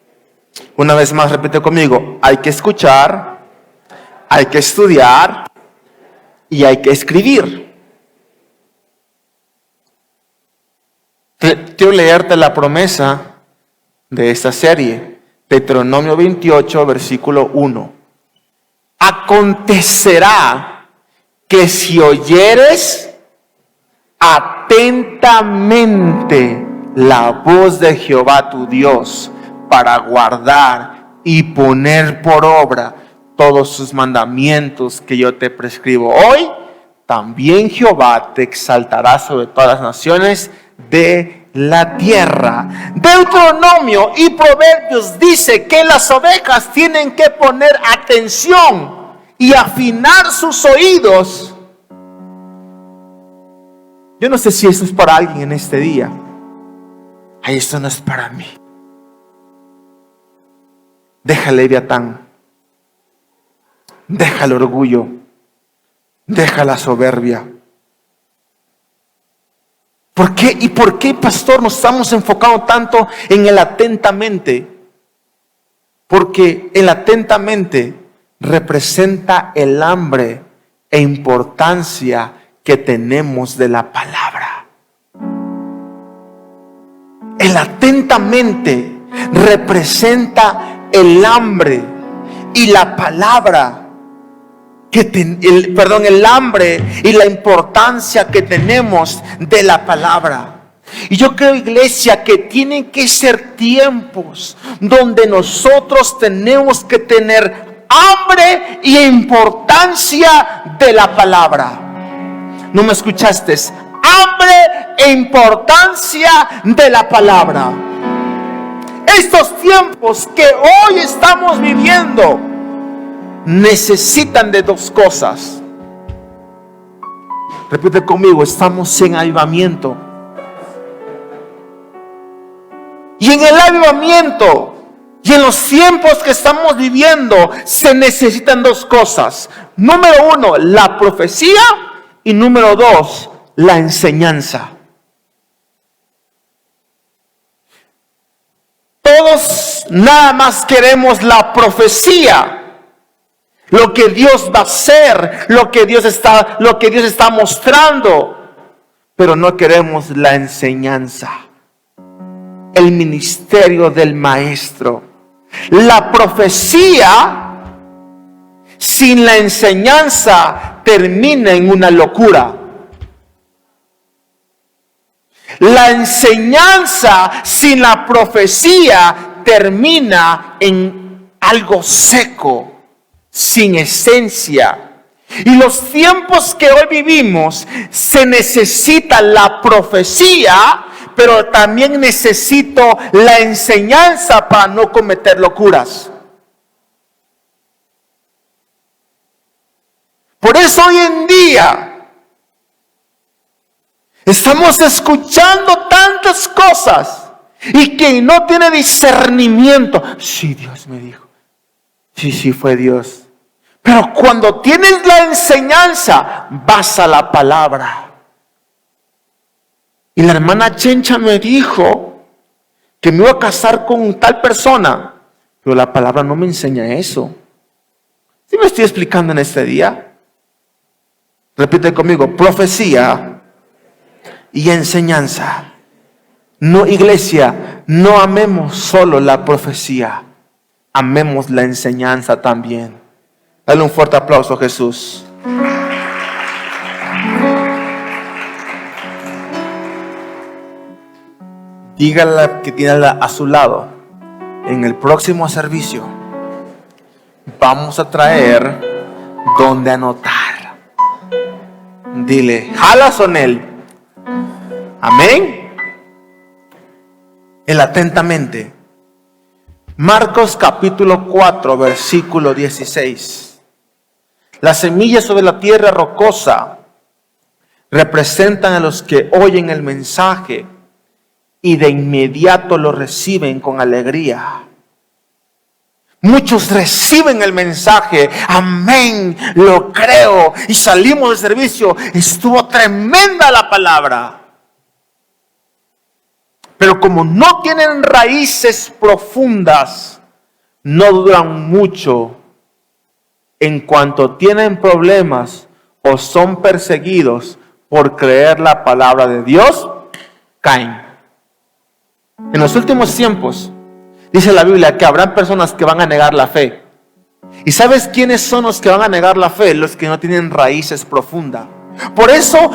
Una vez más, repite conmigo: hay que escuchar, hay que estudiar y hay que escribir. Quiero leerte la promesa de esta serie, Deuteronomio 28, versículo 1. Acontecerá que si oyeres atentamente la voz de Jehová tu Dios para guardar y poner por obra todos sus mandamientos que yo te prescribo hoy, también Jehová te exaltará sobre todas las naciones de la tierra. Deuteronomio y Proverbios dice que las ovejas tienen que poner atención y afinar sus oídos. Yo no sé si esto es para alguien en este día. Ay, esto no es para mí. Deja el leviatán, deja el orgullo, deja la soberbia. ¿Por qué? ¿Y por qué, pastor, nos estamos enfocando tanto en el atentamente? Porque el atentamente representa el hambre e importancia que tenemos de la palabra. El atentamente representa el hambre y la palabra. El hambre y la importancia que tenemos de la palabra. Y yo creo, iglesia, que tienen que ser tiempos donde nosotros tenemos que tener hambre y importancia de la palabra. ¿No me escuchaste? Hambre e importancia de la palabra. Estos tiempos que hoy estamos viviendo necesitan de dos cosas. Repite conmigo: estamos en avivamiento. Y en el avivamiento y en los tiempos que estamos viviendo se necesitan dos cosas. Número uno, la profecía, y número dos, la enseñanza. Todos nada más queremos la profecía, lo que Dios va a hacer, lo que Dios está mostrando, pero no queremos la enseñanza, el ministerio del maestro. La profecía sin la enseñanza termina en una locura. La enseñanza sin la profecía termina en algo seco, sin esencia. Y los tiempos que hoy vivimos, se necesita la profecía, pero también necesito la enseñanza para no cometer locuras. Por eso hoy en día estamos escuchando tantas cosas, y quien no tiene discernimiento, sí, Dios me dijo, sí fue Dios. Pero cuando tienes la enseñanza, vas a la palabra. Y la hermana Chencha me dijo que me iba a casar con tal persona, pero la palabra no me enseña eso. ¿Sí me estoy explicando en este día? Repite conmigo: profecía y enseñanza. No, iglesia, no amemos solo la profecía, amemos la enseñanza también. Dale un fuerte aplauso a Jesús. Dígale que tiene a su lado: en el próximo servicio vamos a traer donde anotar. Dile: ¿jalas o él? Amén. Él atentamente. Marcos capítulo 4, versículo 16. Las semillas sobre la tierra rocosa representan a los que oyen el mensaje y de inmediato lo reciben con alegría. Muchos reciben el mensaje, amén, lo creo, y salimos del servicio, estuvo tremenda la palabra. Pero como no tienen raíces profundas, no duran mucho. En cuanto tienen problemas o son perseguidos por creer la palabra de Dios, caen. En los últimos tiempos, dice la Biblia que habrán personas que van a negar la fe. ¿Y sabes quiénes son los que van a negar la fe? Los que no tienen raíces profundas. Por eso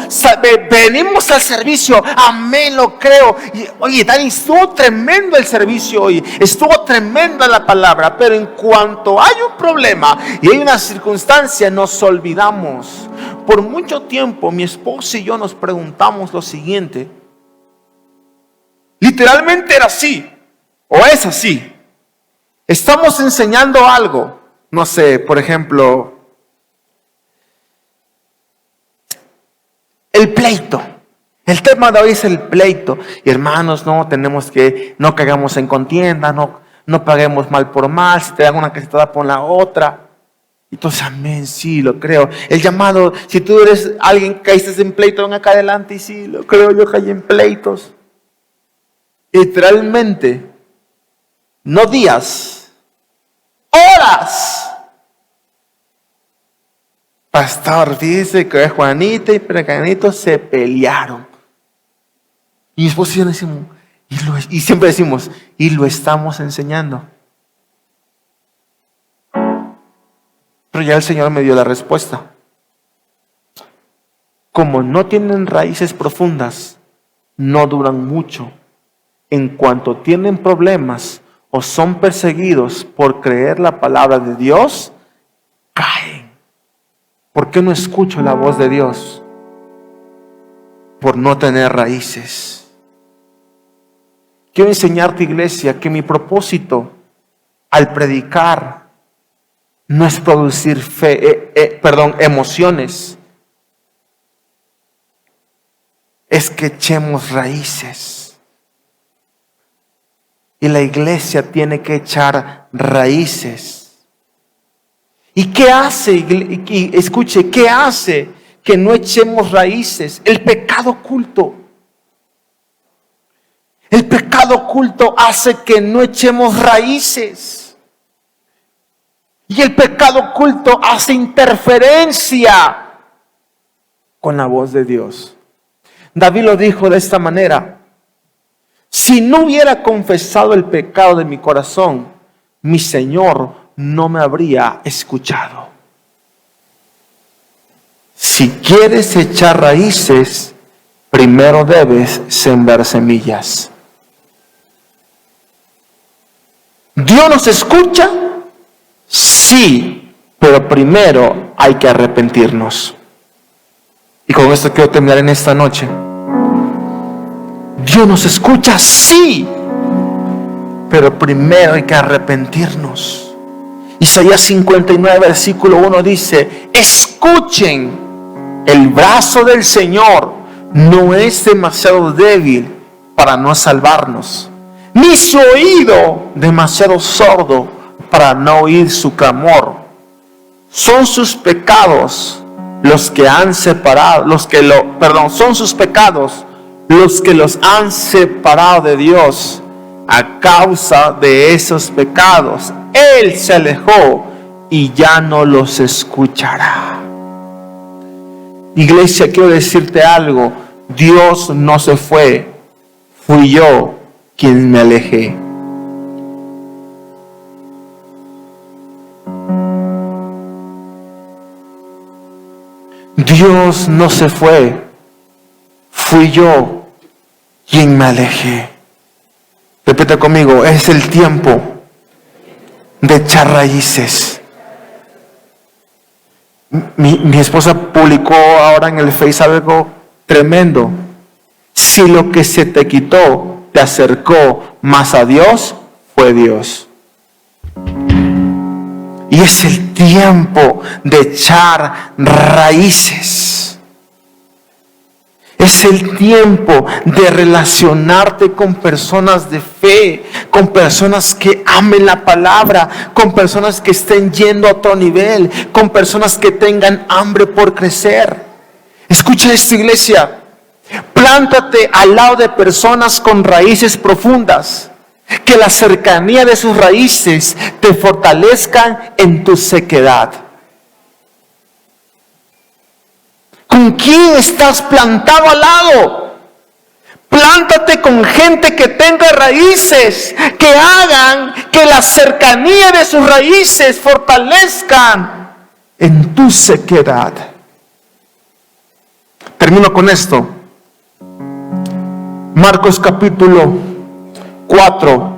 venimos al servicio, amén, lo creo. Y, oye, Dani, estuvo tremendo el servicio hoy, estuvo tremenda la palabra, pero en cuanto hay un problema y hay una circunstancia, nos olvidamos. Por mucho tiempo mi esposa y yo nos preguntamos lo siguiente: literalmente era así, o es así. Estamos enseñando algo, no sé, por ejemplo, el pleito. El tema de hoy es el pleito. Y hermanos, no caigamos en contienda, no paguemos mal por mal. Si te dan una cachetada, pon la otra. Entonces, amén, sí, lo creo. El llamado, si tú eres alguien que caíste en pleito, ven acá adelante, y sí, lo creo, yo caí en pleitos. Literalmente, no días, horas. Pastor, dice que Juanita y Peregrino se pelearon. Y mi esposo y yo decimos, y siempre decimos, y lo estamos enseñando. Pero ya el Señor me dio la respuesta. Como no tienen raíces profundas, no duran mucho. En cuanto tienen problemas o son perseguidos por creer la palabra de Dios, caen. ¿Por qué no escucho la voz de Dios? Por no tener raíces. Quiero enseñarte, iglesia, que mi propósito al predicar no es producir emociones. Es que echemos raíces. Y la iglesia tiene que echar raíces. ¿Y qué hace? Y escuche, ¿qué hace que no echemos raíces? El pecado oculto. El pecado oculto hace que no echemos raíces. Y el pecado oculto hace interferencia con la voz de Dios. David lo dijo de esta manera: si no hubiera confesado el pecado de mi corazón, mi Señor no me habría escuchado. Si quieres echar raíces, primero debes sembrar semillas. ¿Dios nos escucha? Sí, pero primero hay que arrepentirnos. Y con esto quiero terminar en esta noche. ¿Dios nos escucha? Sí, pero primero hay que arrepentirnos. Isaías 59, versículo 1 dice: escuchen, el brazo del Señor no es demasiado débil para no salvarnos, ni su oído demasiado sordo para no oír su clamor. Son sus pecados los que han separado, son sus pecados los que los han separado de Dios. A causa de esos pecados, Él se alejó y ya no los escuchará. Iglesia, quiero decirte algo. Dios no se fue. Fui yo quien me alejé. Dios no se fue. Fui yo quien me alejé. Repite conmigo: es el tiempo de echar raíces. Mi esposa publicó ahora en el Face algo tremendo. Si lo que se te quitó te acercó más a Dios, fue Dios. Y es el tiempo de echar raíces. Es el tiempo de relacionarte con personas de fe, con personas que amen la palabra, con personas que estén yendo a otro nivel, con personas que tengan hambre por crecer. Escucha esto, iglesia. Plántate al lado de personas con raíces profundas, que la cercanía de sus raíces te fortalezcan en tu sequedad. ¿Con quién estás plantado al lado? Plántate con gente que tenga raíces, que hagan que la cercanía de sus raíces fortalezcan en tu sequedad. Termino con esto. Marcos capítulo 4,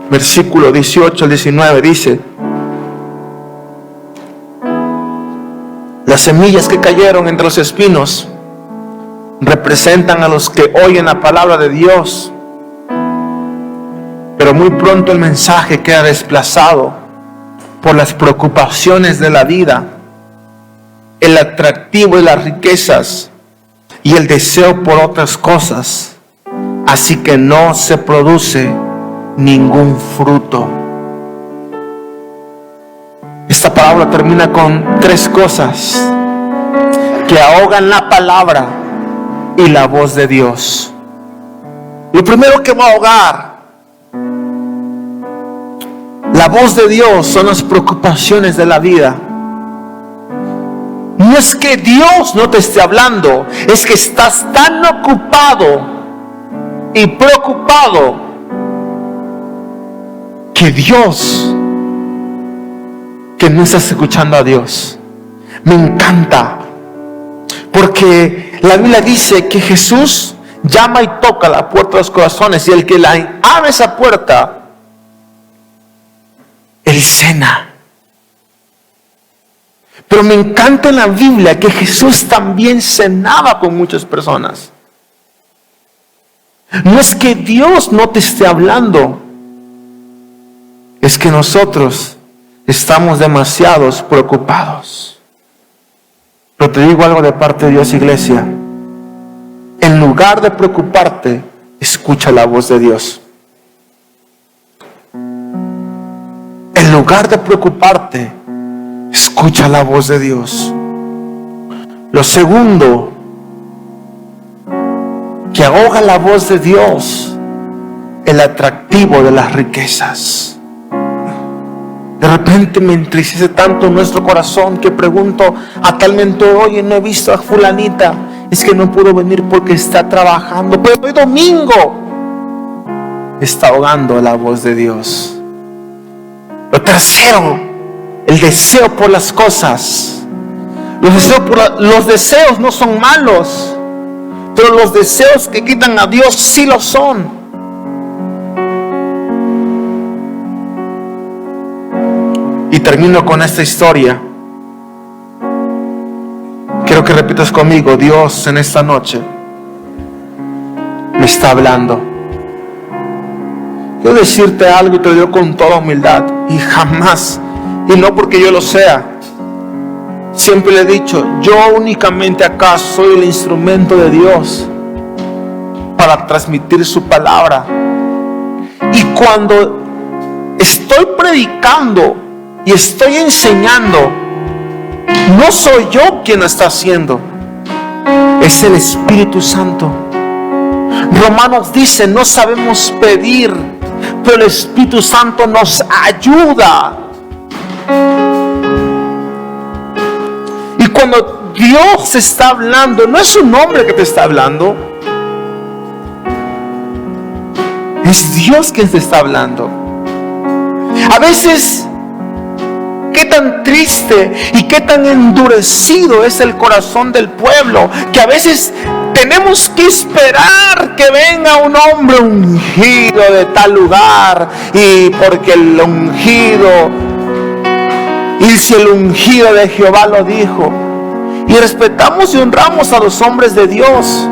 versículo 18 al 19 dice: las semillas que cayeron entre los espinos representan a los que oyen la palabra de Dios, pero muy pronto el mensaje queda desplazado por las preocupaciones de la vida, el atractivo de las riquezas y el deseo por otras cosas, así que no se produce ningún fruto. Esta palabra termina con 3 cosas que ahogan la palabra y la voz de Dios. Lo primero que va a ahogar la voz de Dios son las preocupaciones de la vida. No es que Dios no te esté hablando, es que estás tan ocupado y preocupado que no estás escuchando a Dios. Me encanta, porque la Biblia dice que Jesús llama y toca la puerta de los corazones, y el que abre esa puerta, Él cena. Pero me encanta en la Biblia que Jesús también cenaba con muchas personas. No es que Dios no te esté hablando, es que nosotros estamos demasiado preocupados. Pero te digo algo de parte de Dios, iglesia. En lugar de preocuparte, escucha la voz de Dios. En lugar de preocuparte, escucha la voz de Dios. Lo segundo que ahoga la voz de Dios, el atractivo de las riquezas. De repente me entristece tanto nuestro corazón que pregunto a tal mentor: oye, no he visto a fulanita, es que no pudo venir porque está trabajando, pero hoy domingo. Está ahogando la voz de Dios. Lo tercero, el deseo por las cosas. Los deseos no son malos, Pero los deseos que quitan a Dios sí lo son. Y termino con esta historia. Quiero que repitas conmigo: Dios en esta noche me está hablando. Quiero decirte algo y te lo digo con toda humildad. Y jamás, y no porque yo lo sea, siempre le he dicho, yo únicamente acá soy el instrumento de Dios para transmitir su palabra. Y cuando estoy predicando y estoy enseñando, no soy yo quien lo está haciendo, es el Espíritu Santo. Romanos dice, no sabemos pedir, pero el Espíritu Santo nos ayuda. Y cuando Dios está hablando, no es un hombre que te está hablando, es Dios quien te está hablando. A veces, qué tan triste y qué tan endurecido es el corazón del pueblo, que a veces tenemos que esperar que venga un hombre ungido de tal lugar, y porque el ungido, y si el ungido de Jehová lo dijo, y respetamos y honramos a los hombres de Dios.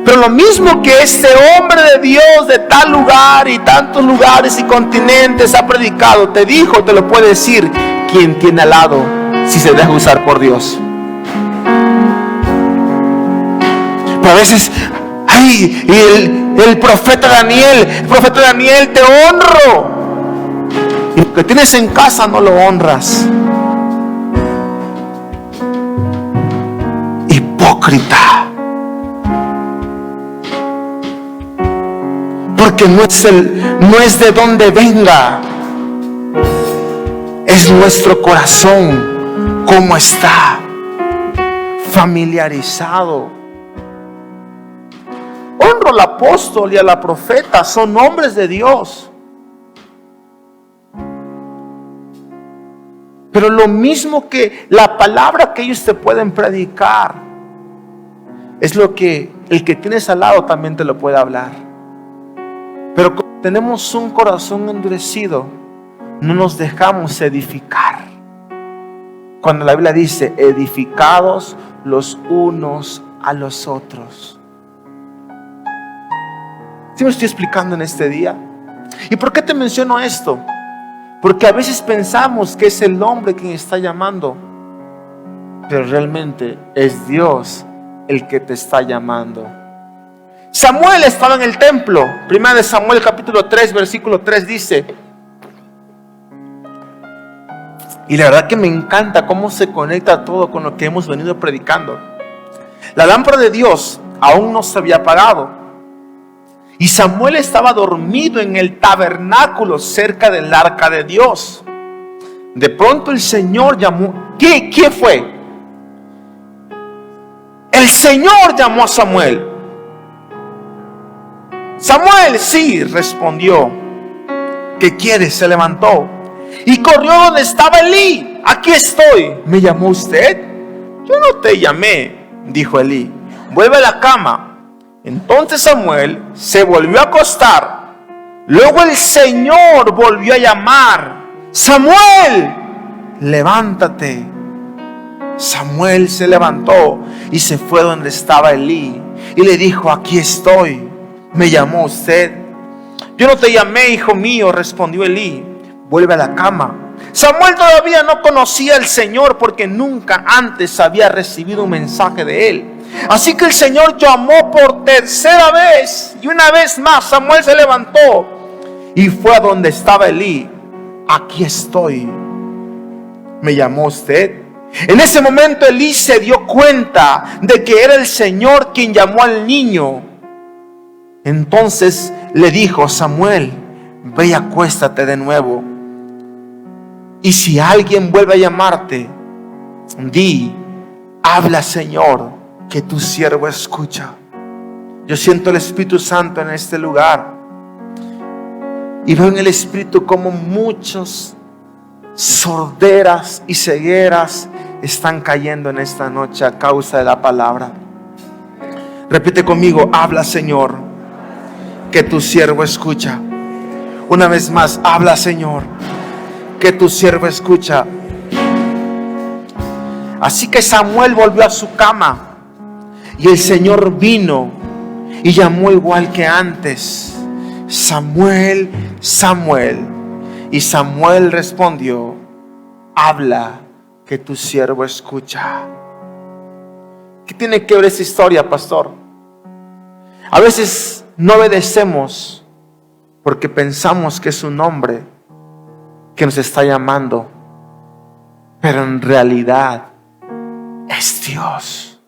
Pero lo mismo que este hombre de Dios de tal lugar y tantos lugares y continentes ha predicado, te dijo, te lo puede decir quien tiene al lado, si se deja usar por Dios. Pero a veces, ay, el profeta Daniel, te honro, y lo que tienes en casa no lo honras. Hipócrita. Porque no es de donde venga, es nuestro corazón, cómo está familiarizado. Honro al apóstol y a la profeta, son hombres de Dios. Pero lo mismo que la palabra que ellos te pueden predicar, es lo que el que tienes al lado también te lo puede hablar. Pero como tenemos un corazón endurecido, no nos dejamos edificar. Cuando la Biblia dice, edificados los unos a los otros. ¿Sí me estoy explicando en este día? ¿Y por qué te menciono esto? Porque a veces pensamos que es el hombre quien está llamando, pero realmente es Dios el que te está llamando. Samuel estaba en el templo. Primera de Samuel capítulo 3 versículo 3 dice, y la verdad que me encanta cómo se conecta todo con lo que hemos venido predicando. La lámpara de Dios aún no se había apagado, y Samuel estaba dormido en el tabernáculo cerca del arca de Dios. De pronto el Señor llamó. ¿Quién fue? El Señor llamó a Samuel. Samuel, sí, respondió. ¿Qué quieres? Se levantó y corrió donde estaba Elí. Aquí estoy. ¿Me llamó usted? Yo no te llamé, dijo Elí. Vuelve a la cama. Entonces Samuel se volvió a acostar. Luego el Señor volvió a llamar. Samuel, levántate. Samuel se levantó y se fue donde estaba Elí y le dijo, aquí estoy. ¿Me llamó usted? Yo no te llamé, hijo mío, respondió Elí. Vuelve a la cama. Samuel todavía no conocía al Señor porque nunca antes había recibido un mensaje de él. Así que el Señor llamó por tercera vez, y una vez más Samuel se levantó y fue a donde estaba Elí. Aquí estoy. ¿Me llamó usted? En ese momento Elí se dio cuenta de que era el Señor quien llamó al niño. Entonces le dijo, Samuel, ve y acuéstate de nuevo. Y si alguien vuelve a llamarte, di, habla, Señor, que tu siervo escucha. Yo siento el Espíritu Santo en este lugar. Y veo en el Espíritu como muchos sorderas y cegueras están cayendo en esta noche a causa de la palabra. Repite conmigo: habla, Señor, que tu siervo escucha. Una vez más: habla, Señor, que tu siervo escucha. Así que Samuel volvió a su cama, y el Señor vino y llamó igual que antes: Samuel, Samuel. Y Samuel respondió: habla, que tu siervo escucha. ¿Qué tiene que ver esta historia, pastor? A veces no obedecemos porque pensamos que es un hombre que nos está llamando, pero en realidad es Dios.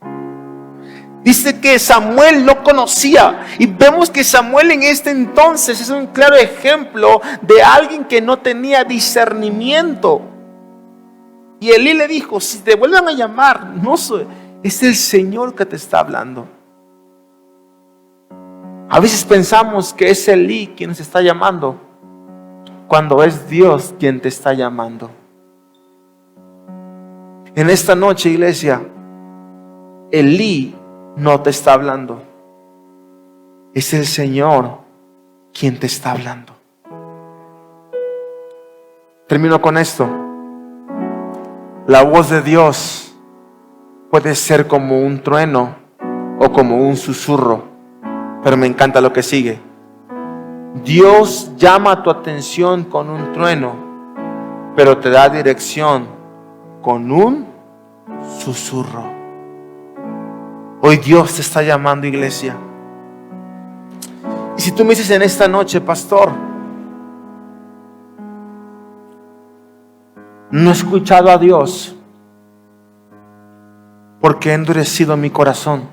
Dice que Samuel no conocía, y vemos que Samuel en este entonces es un claro ejemplo de alguien que no tenía discernimiento. Y Elí le dijo: si te vuelvan a llamar, no soy, es el Señor que te está hablando. A veces pensamos que es Elí quien nos está llamando, cuando es Dios quien te está llamando. En esta noche, iglesia, Elí no te está hablando, es el Señor quien te está hablando. Termino con esto. La voz de Dios puede ser como un trueno o como un susurro, pero me encanta lo que sigue. Dios llama tu atención con un trueno, pero te da dirección con un susurro. Hoy Dios te está llamando, iglesia. Y si tú me dices en esta noche: pastor, no he escuchado a Dios porque he endurecido mi corazón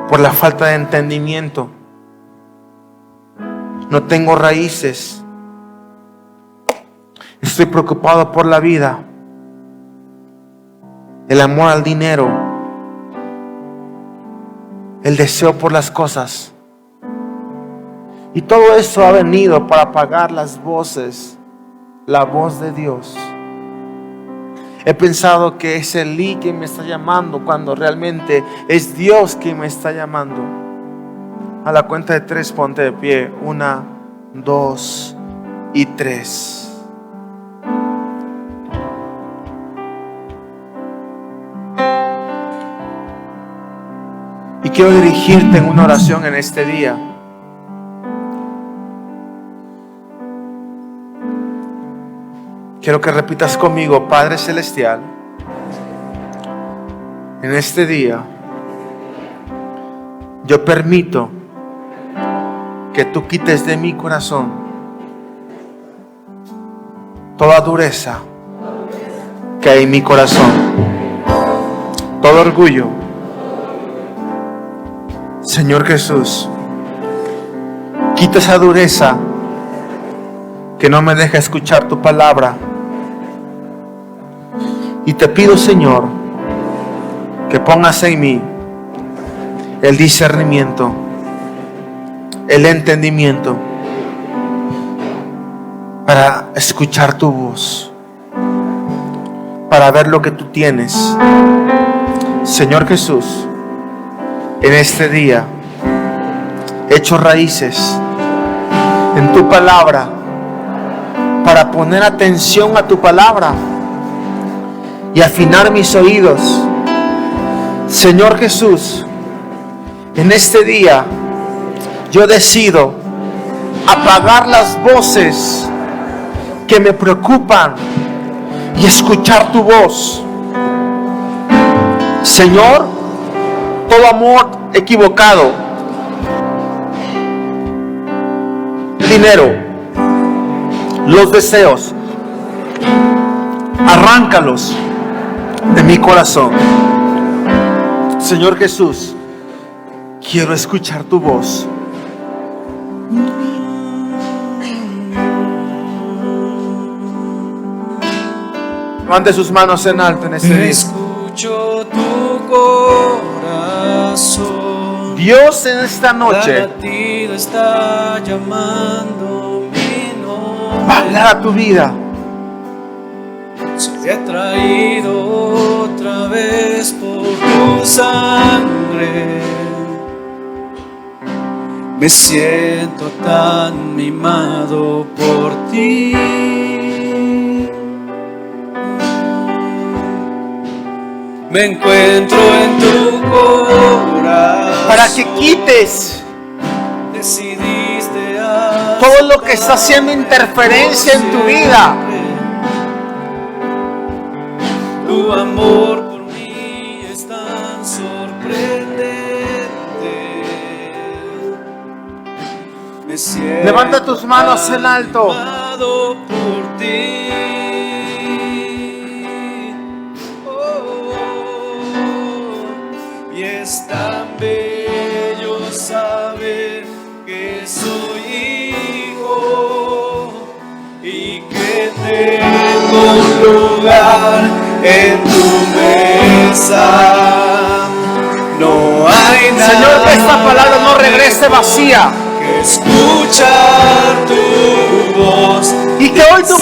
por la falta de entendimiento, no tengo raíces, estoy preocupado por la vida, el amor al dinero, el deseo por las cosas, y todo eso ha venido para apagar las voces, la voz de Dios. He pensado que es Elí quien me está llamando, cuando realmente es Dios quien me está llamando. A la cuenta de 3, ponte de pie. 1, 2 y 3. Y quiero dirigirte en una oración en este día. Quiero que repitas conmigo: Padre Celestial, en este día yo permito que tú quites de mi corazón toda dureza que hay en mi corazón, todo orgullo. Señor Jesús, quita esa dureza que no me deja escuchar tu palabra. Y te pido, Señor, que pongas en mí el discernimiento, el entendimiento para escuchar tu voz, para ver lo que tú tienes. Señor Jesús, en este día he hecho raíces en tu palabra para poner atención a tu palabra y afinar mis oídos. Señor Jesús, en este día yo decido apagar las voces que me preocupan y escuchar tu voz. Señor, todo amor equivocado, dinero, los deseos, arráncalos de mi corazón. Señor Jesús, quiero escuchar tu voz. Levante sus manos en alto en este día. Escucho tu corazón. Dios, en esta noche Cada latido está llamando mi nombre. va a hablar a tu vida. Soy atraído otra vez por tu sangre. Me siento tan mimado por ti. Me encuentro en tu corazón. Para que quites Decidiste todo lo que está haciendo interferencia en tu vida. Tu amor por mí es tan sorprendente. Me siento Levanta tus manos en alto. amado por ti. Oh, y es tan bello saber que soy hijo y que tengo un lugar en tu mesa. No hay nada, Señor, que esta palabra no regrese vacía. que escuchar tu voz Y que hoy tu